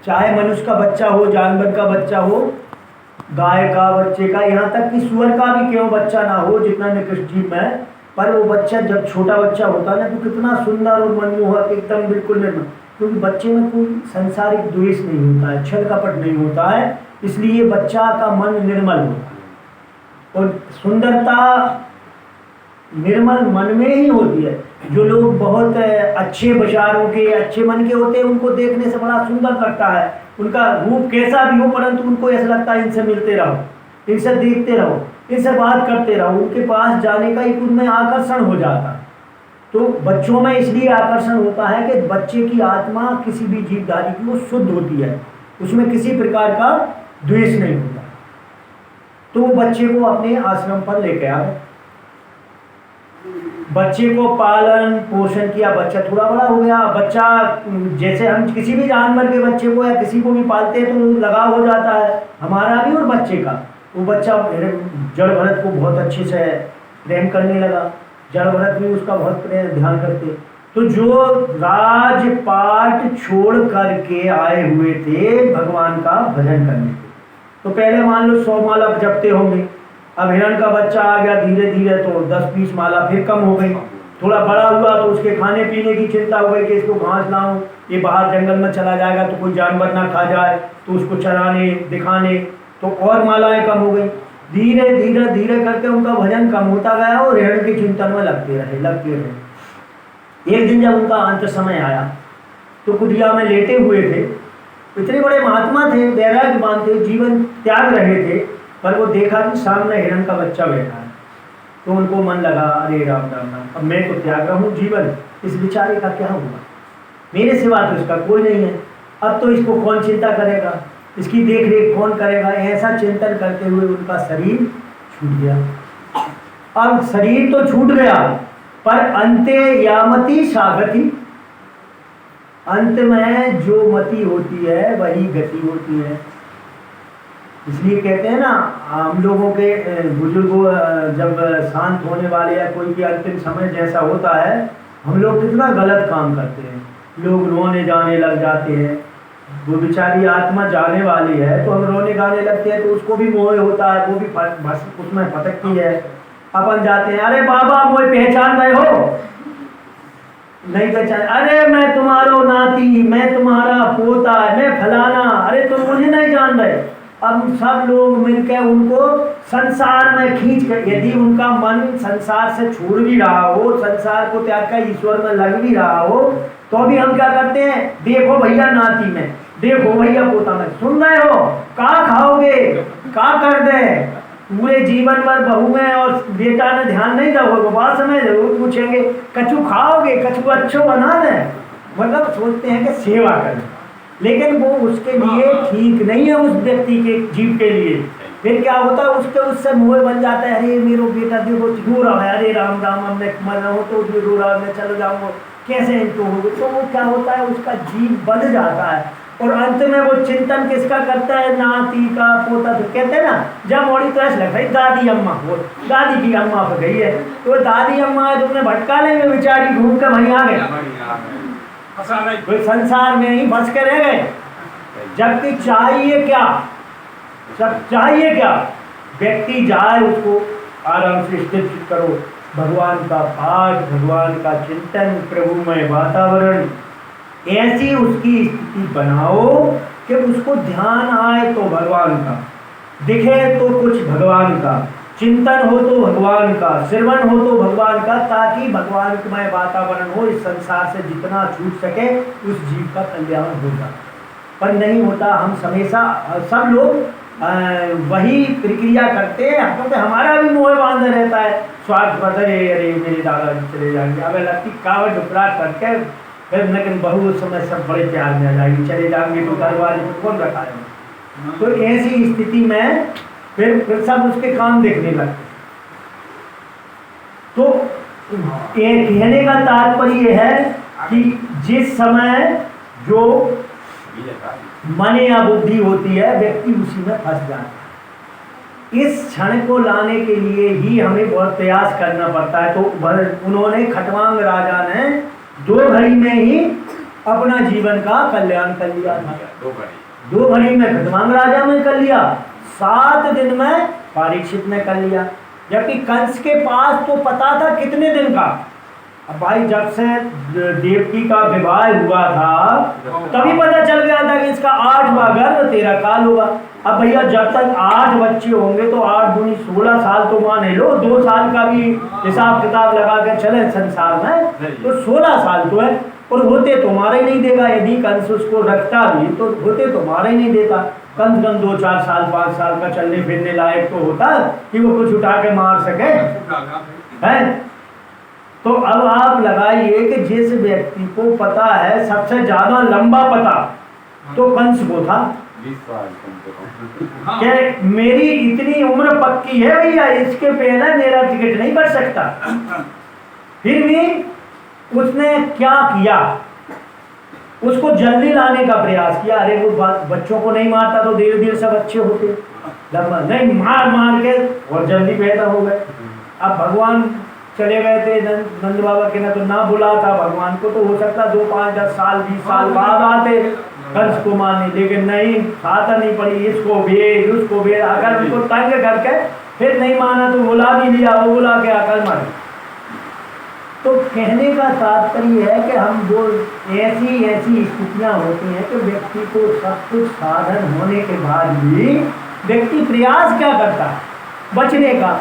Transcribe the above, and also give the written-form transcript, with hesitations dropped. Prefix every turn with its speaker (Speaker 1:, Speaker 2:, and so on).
Speaker 1: चाहे मनुष्य का बच्चा हो, जानवर का बच्चा हो, गाय का बच्चे का, यहाँ तक कि सुअर का भी क्यों बच्चा ना हो, जितना निकृष्ट जीव है, पर वो बच्चा जब छोटा बच्चा होता है ना तो कितना सुंदर और मनमोहक, एकदम बिल्कुल निर्मल, क्योंकि बच्चे में कोई सांसारिक द्वेष नहीं होता है, छल कपट नहीं होता है, इसलिए बच्चा का मन निर्मल होता है। और सुंदरता निर्मल मन में ही होती है। जो लोग बहुत अच्छे विचारों के, अच्छे मन के होते हैं, उनको देखने से बड़ा सुंदर लगता है, उनका रूप कैसा भी हो, परंतु उनको ऐसा लगता है इनसे मिलते रहो, इनसे देखते रहो, इनसे बात करते रहो, उनके पास जाने का एक उनमें आकर्षण हो जाता है। तो बच्चों में इसलिए आकर्षण होता है कि बच्चे की आत्मा किसी भी जीवधारी की वो शुद्ध होती है, उसमें किसी प्रकार का द्वेष नहीं होता। तो वो बच्चे को अपने आश्रम पर लेके आए, बच्चे को पालन पोषण किया, बच्चा थोड़ा बड़ा हो गया। बच्चा जैसे हम किसी भी जानवर के बच्चे को या किसी को भी पालते हैं तो लगाव हो जाता है, हमारा भी और बच्चे का। वो बच्चा जड़ भरत को बहुत अच्छे से प्रेम करने लगा, जड़ भरत भी उसका बहुत प्रेम ध्यान करते। तो जो राजपाट छोड़ करके आए हुए थे भगवान का भजन करने के, तो पहले मान लो 100 माला जपते होंगे, अब हिरण का बच्चा आ गया धीरे धीरे तो 10-20 माला फिर कम हो गई। थोड़ा बड़ा हुआ तो उसके खाने पीने की चिंता हो गई कि इसको घास लाऊं, ये बाहर जंगल में चला जाएगा तो कोई जानवर ना खा जाए, तो उसको चराने दिखाने, तो और मालाएं कम हो गई। धीरे धीरे धीरे करके उनका भजन कम होता गया और हिरण के चिंतन में लगते रहे। एक दिन जब उनका अंत समय आया तो कुटिया में लेटे हुए थे, इतने बड़े महात्मा थे, वैराग्यवान थे, जीवन त्याग रहे थे, पर वो देखा कि सामने हिरण का बच्चा बैठा है, तो उनको मन लगा, अरे राम राम राम, अब मैं तो त्याग रहा हूँ जीवन, इस बेचारे का क्या होगा, मेरे सिवा तो इसका कोई नहीं है, अब तो इसको कौन चिंता करेगा, इसकी देख रेख कौन करेगा। ऐसा चिंतन करते हुए उनका शरीर छूट गया। अब शरीर तो छूट गया, पर अंते यामति सागति, अंत में जो मति होती है वही गति होती है। इसलिए कहते हैं ना, हम लोगों के बुजुर्गों जब शांत होने वाले या कोई भी अंतिम समय जैसा होता है, हम लोग कितना गलत काम करते हैं, लोग रोने जाने लग जाते हैं। वो बेचारी आत्मा जाने वाली है तो हम रोने गाने लगते हैं, तो उसको भी मोह होता है, वो भी उसमें भटकती है। अपन जाते हैं, अरे बाबा मोह पहचान रहे हो, नहीं पहचान, अरे मैं तुम्हारो नाती, मैं तुम्हारा पोता, मैं फलाना, अरे तुम मुझे नहीं जान रहे। अब सब लोग मिलकर उनको संसार में खींच कर, यदि उनका मन संसार से छोड़ भी रहा हो, संसार को त्याग कर ईश्वर में लग भी रहा हो, तो भी हम क्या करते हैं, देखो भैया नाती में, देखो भैया पोता में, सुन रहे हो, का खाओगे, का कर दे, पूरे जीवन भर बहू में और बेटा ने ध्यान नहीं दोगे, बात समय जरूर पूछेंगे, कछु खाओगे, कछु अच्छो बना दे, मतलब सोचते हैं कि सेवा करें, लेकिन वो उसके लिए ठीक नहीं है, उस व्यक्ति के जीव के लिए। फिर क्या होता है, उससे मोह बन जाता है, अरे मेरा बेटा देखो रो रहा है, अरे राम राम, अब मैं मर रहा हूँ तो रो रहा है, मैं चल जाऊँगा, कैसे इनको होगा, तो वो क्या होता है, उसका जीव बन जाता है। और अंत में वो चिंतन किसका करता है, नाती का, पोता। तो कहते हैं ना, जब मोड़ी तो ऐसा लगता है दादी अम्मा, वो दादी की अम्मा पर गई है, तो दादी अम्मा है तो उन्हें भटका लेंगे, बेचारी घूम कर वहीं आ गए, कोई संसार में ही फंस के रह गए। जबकि चाहिए क्या, सब चाहिए क्या, व्यक्ति जाए उसको आराम से स्थित करो, भगवान का पाठ, भगवान का चिंतन, प्रभुमय वातावरण, ऐसी उसकी स्थिति बनाओ कि उसको ध्यान आए तो भगवान का, दिखे तो कुछ भगवान का, चिंतन हो तो भगवान का, श्रवण हो तो भगवान का, ताकि भगवानमय वातावरण हो, इस संसार से जितना छूट सके उस जीव का कल्याण होगा। पर नहीं होता, हम हमेशा सब लोग वही प्रक्रिया करते हैं, क्योंकि हमारा भी मोह बांधा रहता है, स्वार्थ बदले, अरे मेरे दादाजी चले जाएंगे, अब लगती कावड़ डुकरा करके फिर, लेकिन बहू उस समय सब बड़े प्यार में आ जाएगी, चले जाएंगे तो दरवाजे पर कौन रखा है। तो ऐसी स्थिति में फिर सब उसके काम देखने लगते। तो कहने का तात्पर्य है कि जिस समय जो मन या बुद्धि होती है, व्यक्ति उसी में फंस जाता है। इस क्षण को लाने के लिए ही हमें बहुत प्रयास करना पड़ता है। तो उन्होंने, खटवांग राजा ने 2 घड़ी में ही अपना जीवन का कल्याण कर लिया था।
Speaker 2: 2
Speaker 1: घड़ी में खटवांग राजा ने कर लिया, 7 दिन में परीक्षित ने कर लिया। जबकि कंस के पास तो पता था कितने दिन का। अब भाई जब से देवकी का विवाह हुआ था तभी पता चल गया था कि इसका 8वां गर्भ 13 काल होगा। अब भैया जब तक 8 बच्चे होंगे तो 8 दूनी 16 साल तो मान लो, 2 साल का भी हिसाब किताब लगा के चले संसार में तो 16 साल तो है। और होते तुम्हारा ही नहीं देगा, यदि कंस उसको रखता भी तो होते तुम्हारा ही नहीं देता। कम से कम 2-4 साल 5 साल का चलने फिरने लायक तो होता कि वो कुछ उठा के मार सके है। तो अब आप लगाइए कि जिस व्यक्ति को पता है सबसे ज्यादा लंबा पता तो कंस को था
Speaker 2: 20 साल
Speaker 1: कि मेरी इतनी उम्र पक्की है भैया, इसके पहले मेरा टिकट नहीं बढ़ सकता। फिर भी उसने क्या किया, उसको जल्दी लाने का प्रयास किया। अरे वो बच्चों को नहीं मारता तो धीरे धीरे सब अच्छे होते, लंबा नहीं मार के और जल्दी पैदा हो गए। अब भगवान चले गए थे नंद बाबा के ना, तो ना बुला था भगवान को, तो हो सकता 2, 5, 10 साल 20 साल बाद आते कंस को मारने, लेकिन नहीं, खाता नहीं पड़ी, इसको भेज उसको भेज, अगर उनको तंग करके फिर नहीं माना तो बुला भी लिया, वो बुला के आकर मारे। तो कहने का तात्पर्य है कि हम वो ऐसी स्थितियां होती हैं कि व्यक्ति को सब कुछ साधन होने के बाद भी व्यक्ति प्रयास क्या करता है बचने का।